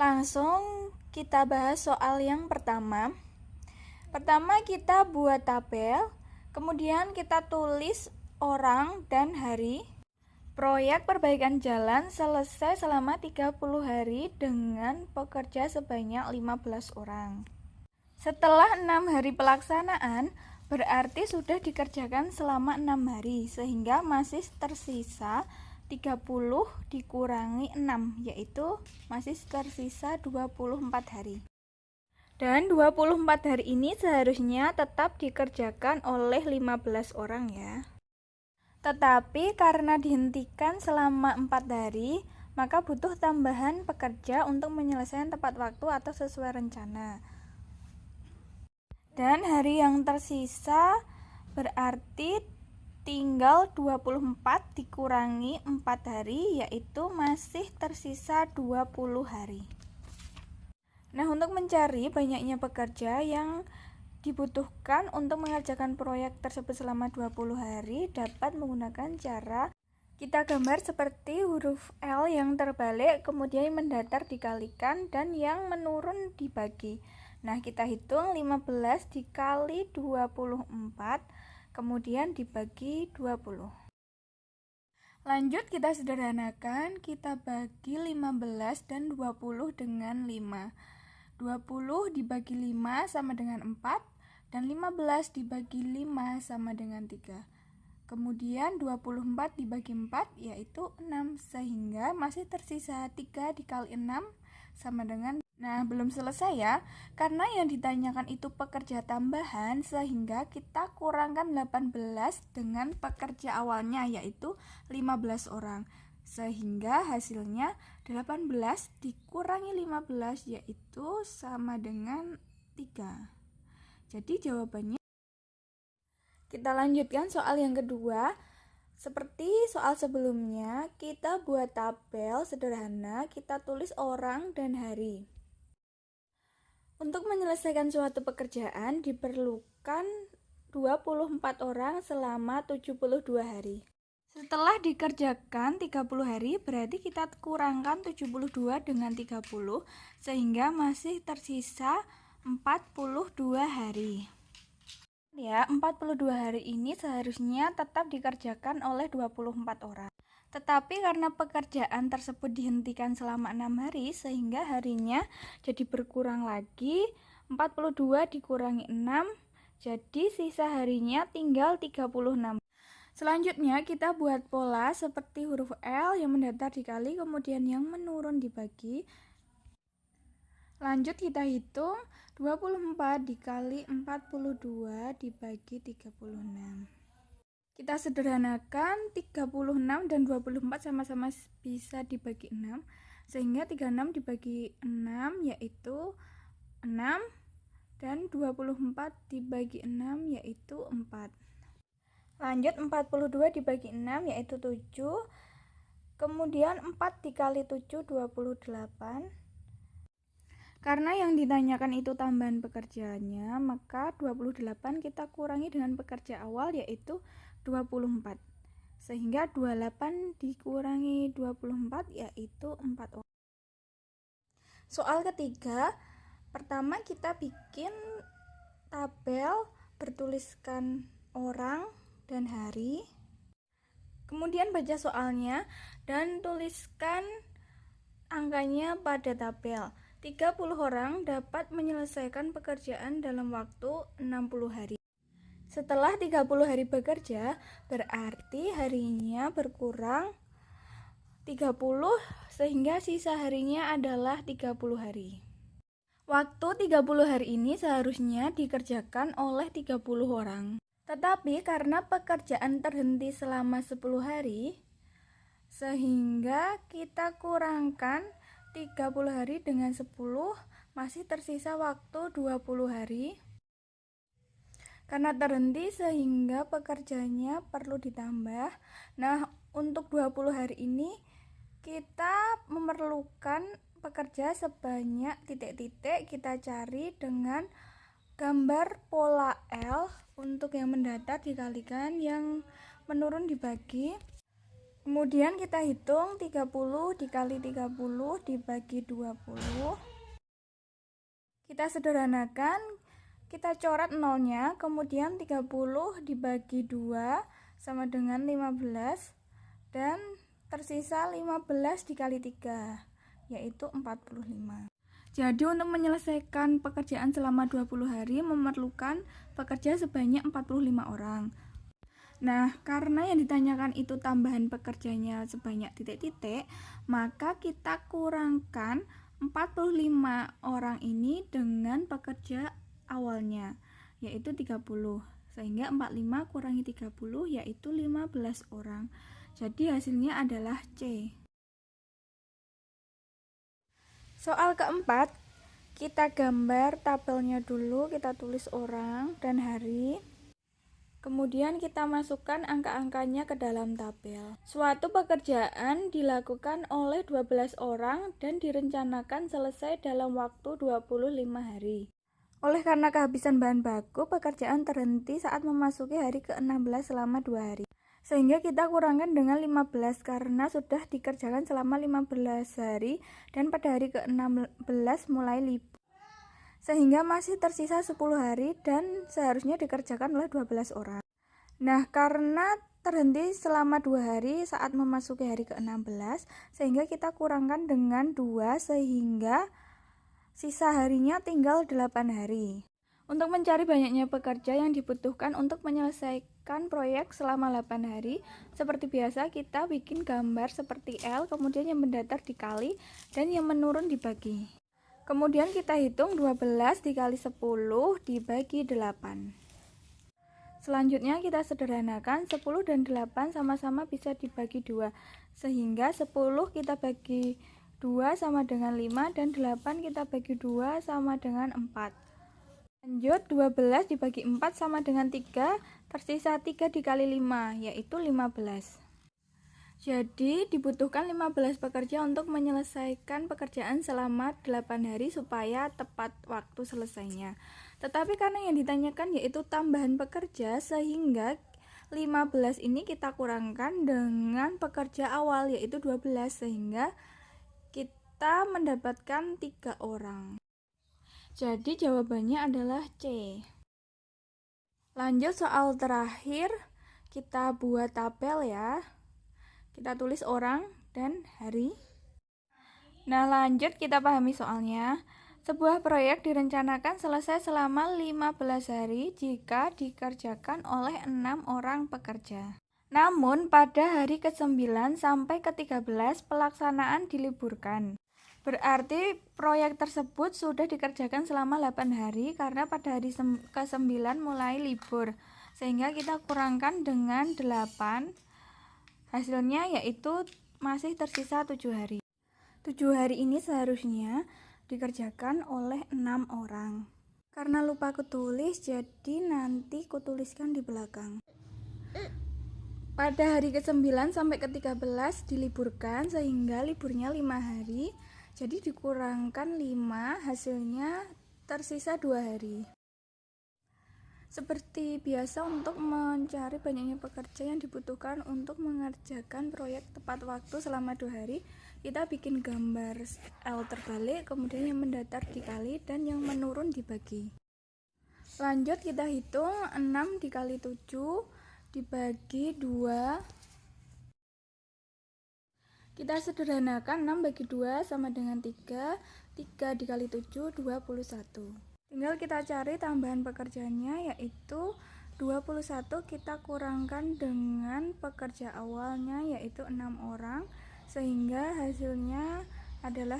Langsung kita bahas soal yang pertama. Pertama kita buat tabel, kemudian kita tulis orang dan hari. Proyek perbaikan jalan selesai selama 30 hari dengan pekerja sebanyak 15 orang. Setelah 6 hari pelaksanaan, berarti sudah dikerjakan selama 6 hari, sehingga masih tersisa 30 dikurangi 6, yaitu masih tersisa 24 hari. Dan 24 hari ini seharusnya tetap dikerjakan oleh 15 orang ya. Tetapi karena dihentikan selama 4 hari, maka butuh tambahan pekerja untuk menyelesaikan tepat waktu atau sesuai rencana. Dan hari yang tersisa berarti tinggal 24 dikurangi 4 hari, yaitu masih tersisa 20 hari. Nah, untuk mencari banyaknya pekerja yang dibutuhkan untuk mengerjakan proyek tersebut selama 20 hari, dapat menggunakan cara kita gambar seperti huruf L yang terbalik, kemudian mendatar dikalikan, dan yang menurun dibagi. Nah, kita hitung 15 dikali 24, kemudian dibagi 20. Lanjut kita sederhanakan, kita bagi 15 dan 20 dengan 5. 20 dibagi 5 sama dengan 4, dan 15 dibagi 5 sama dengan 3. Kemudian 24 dibagi 4 yaitu 6, sehingga masih tersisa 3 dikali 6 sama dengan. Nah, belum selesai ya, karena yang ditanyakan itu pekerja tambahan, sehingga kita kurangkan 18 dengan pekerja awalnya yaitu 15 orang. Sehingga hasilnya 18 dikurangi 15 yaitu sama dengan 3. Jadi jawabannya. Kita lanjutkan soal yang kedua. Seperti soal sebelumnya, kita buat tabel sederhana, kita tulis orang dan hari. Untuk menyelesaikan suatu pekerjaan diperlukan 24 orang selama 72 hari. Setelah dikerjakan 30 hari, berarti kita kurangkan 72 dengan 30, sehingga masih tersisa 42 hari. Ya, 42 hari ini seharusnya tetap dikerjakan oleh 24 orang. Tetapi karena pekerjaan tersebut dihentikan selama 6 hari, sehingga harinya jadi berkurang lagi. 42 dikurangi 6, jadi sisa harinya tinggal 36. Selanjutnya kita buat pola seperti huruf L yang mendatar dikali, kemudian yang menurun dibagi. Lanjut kita hitung 24 dikali 42 dibagi 36. Kita sederhanakan, 36 dan 24 sama-sama bisa dibagi 6, sehingga 36 dibagi 6 yaitu 6, dan 24 dibagi 6 yaitu 4. Lanjut 42 dibagi 6 yaitu 7. Kemudian 4 dikali 7 28. Karena yang ditanyakan itu tambahan pekerjaannya, maka 28 kita kurangi dengan pekerja awal yaitu 24. Sehingga 28 dikurangi 24 yaitu 4 orang. Soal ketiga, pertama kita bikin tabel bertuliskan orang dan hari. Kemudian baca soalnya dan tuliskan angkanya pada tabel. 30 orang dapat menyelesaikan pekerjaan dalam waktu 60 hari. Setelah 30 hari bekerja, berarti harinya berkurang 30, sehingga sisa harinya adalah 30 hari. Waktu 30 hari ini seharusnya dikerjakan oleh 30 orang. Tetapi karena pekerjaan terhenti selama 10 hari, sehingga kita kurangkan 30 hari dengan 10, masih tersisa waktu 20 hari. Karena terhenti sehingga pekerjanya perlu ditambah. Nah, untuk 20 hari ini kita memerlukan pekerja sebanyak titik-titik. Kita cari dengan gambar pola L, untuk yang mendatar dikalikan, yang menurun dibagi. Kemudian kita hitung 30 dikali 30 dibagi 20. Kita sederhanakan, kita coret nolnya, kemudian 30 dibagi 2 sama dengan 15, dan tersisa 15 dikali 3, yaitu 45. Jadi untuk menyelesaikan pekerjaan selama 20 hari memerlukan pekerja sebanyak 45 orang. Nah, karena yang ditanyakan itu tambahan pekerjanya sebanyak titik-titik, maka kita kurangkan 45 orang ini dengan pekerja awalnya, yaitu 30. Sehingga 45 kurangi 30 yaitu 15 orang. Jadi hasilnya adalah C. Soal keempat, kita gambar tabelnya dulu, kita tulis orang dan hari. Kemudian kita masukkan angka-angkanya ke dalam tabel. Suatu pekerjaan dilakukan oleh 12 orang dan direncanakan selesai dalam waktu 25 hari. Oleh karena kehabisan bahan baku, pekerjaan terhenti saat memasuki hari ke-16 selama 2 hari. Sehingga kita kurangkan dengan 15 karena sudah dikerjakan selama 15 hari dan pada hari ke-16 mulai libur. Sehingga masih tersisa 10 hari dan seharusnya dikerjakan oleh 12 orang. Nah, karena terhenti selama 2 hari saat memasuki hari ke-16, sehingga kita kurangkan dengan 2 sehingga sisa harinya tinggal 8 hari. Untuk mencari banyaknya pekerja yang dibutuhkan untuk menyelesaikan proyek selama 8 hari, seperti biasa kita bikin gambar seperti L, kemudian yang mendatar dikali dan yang menurun dibagi. Kemudian kita hitung 12 dikali 10 dibagi 8. Selanjutnya kita sederhanakan, 10 dan 8 sama-sama bisa dibagi 2. Sehingga 10 kita bagi 2 sama dengan 5 dan 8 kita bagi 2 sama dengan 4. Lanjut, 12 dibagi 4 sama dengan 3, tersisa 3 dikali 5 yaitu 15. Jadi dibutuhkan 15 pekerja untuk menyelesaikan pekerjaan selama 8 hari supaya tepat waktu selesainya. Tetapi karena yang ditanyakan yaitu tambahan pekerja, sehingga 15 ini kita kurangkan dengan pekerja awal yaitu 12, sehingga kita mendapatkan 3 orang. Jadi jawabannya adalah C. Lanjut soal terakhir, kita buat tabel ya. Kita tulis orang dan hari. Nah, lanjut kita pahami soalnya. Sebuah proyek direncanakan selesai selama 15 hari jika dikerjakan oleh 6 orang pekerja. Namun, pada hari ke-9 sampai ke-13 pelaksanaan diliburkan. Berarti proyek tersebut sudah dikerjakan selama 8 hari karena pada hari ke-9 mulai libur. Sehingga kita kurangkan dengan 8. Hasilnya yaitu masih tersisa 7 hari. 7 hari ini seharusnya dikerjakan oleh 6 orang. Karena lupa kutulis, jadi nanti kutuliskan di belakang. Pada hari ke-9 sampai ke-13 diliburkan sehingga liburnya 5 hari. Jadi dikurangkan 5, hasilnya tersisa 2 hari. Seperti biasa, untuk mencari banyaknya pekerja yang dibutuhkan untuk mengerjakan proyek tepat waktu selama 2 hari, kita bikin gambar L terbalik, kemudian yang mendatar dikali dan yang menurun dibagi. Lanjut kita hitung 6 dikali 7 dibagi 2. Kita sederhanakan, 6 bagi 2 sama dengan 3. 3 dikali 7, 21. Tinggal kita cari tambahan pekerjaannya, yaitu 21 kita kurangkan dengan pekerja awalnya yaitu 6 orang, sehingga hasilnya adalah